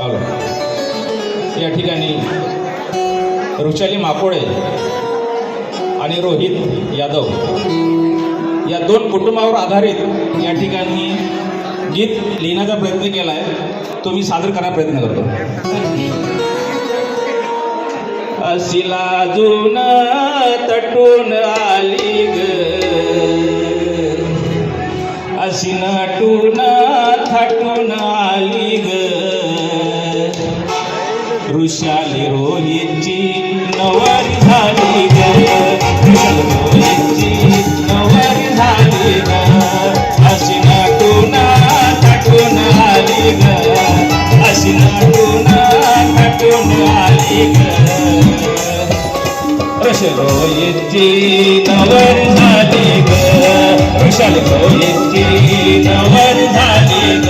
आलो. या ठिकाणी वृषाली माकोळे आणि रोहित यादव या दोन कुटुंबावर आधारित या ठिकाणी गीत लिहिण्याचा प्रयत्न केला आहे, तो मी सादर करायचा प्रयत्न करतो. अशी लाजून तटून आली ग, अशी नटून थटून आली ग, वृषाली रोहितची नवरी झाली ग, रोहितची नवरी झाली ग, अशी नटून थटून आली ग, अशी नटून थटून आली ग, रोहितची नवरी झाली ग, वृषाली रोहितची नवरी झाली ग.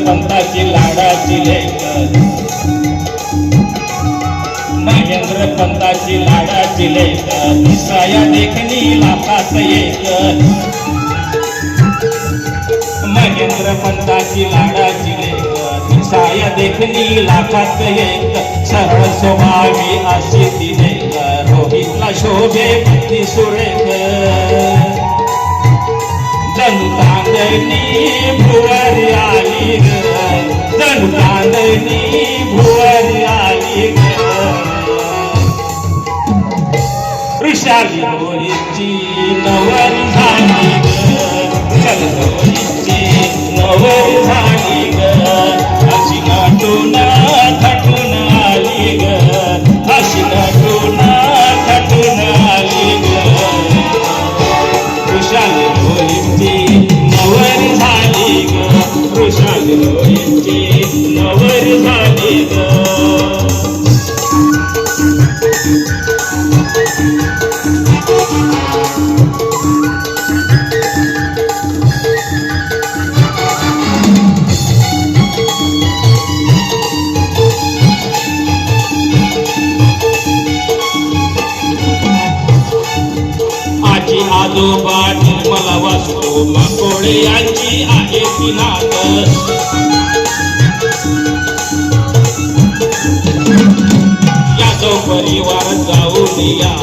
पंताची लाडाची लेक, महेंद्र पंताची लाडाची लेक, दिसाया देखणी लाखात एक, महेंद्र पंताची लाडाची लेक, दिसाया देखणी लाखात एक, सरळ स्वभावी अशी ती लेक, रोहितला शोभे ती सुरेख, जणू चांदणी भुवरी आली ग, जणू चांदणी भुवरी आली ग, वृषाली रोहितची नवरी झाली ग, रोहितची नवरी झाली ग, अशी नटून थटून आली ग, अशी नटून थटून आली ग, वृषाली रोहितची नवरी झाली ग, वृषाली रोहितची नवरी झाली ग. आजी आजोबा निर्मला वासू माकोळे यांची आहे ती नात, यादव परिवार जाऊन या,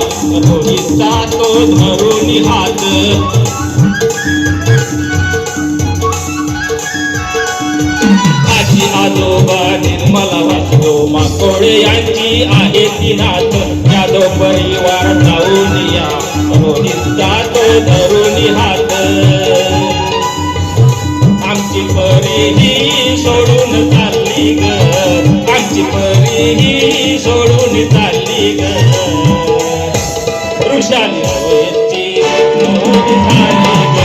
रोहितचा तो धरून हात, आजी आजोबा निर्मला वासू माकोळे यांची आहे ती नात, यादव परिवार जाऊन या, रोहितचा तो धरून हात, आमची परीही सोडून चालली ग, आमची परीही सोडून चालली ग, वृषाली रोहितची नवरी झाली ग,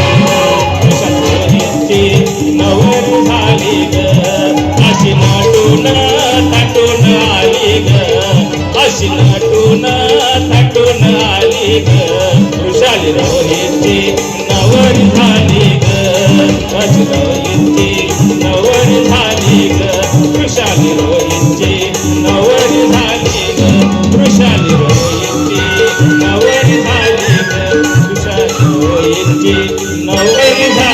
वृषाली रोहितची नवरी झाली ग, अशी नटून थटून आली ग, अशी नटून थटून आली ग, वृषाली रोहितची नवरी झाली ग, अशी रोहितची नवरी झाली ग, वृषाली रोहितची नवरी झाली ग, वृषाली रोहितची नवरी झाली ग, वृषाली रोहितची नवरी झाली.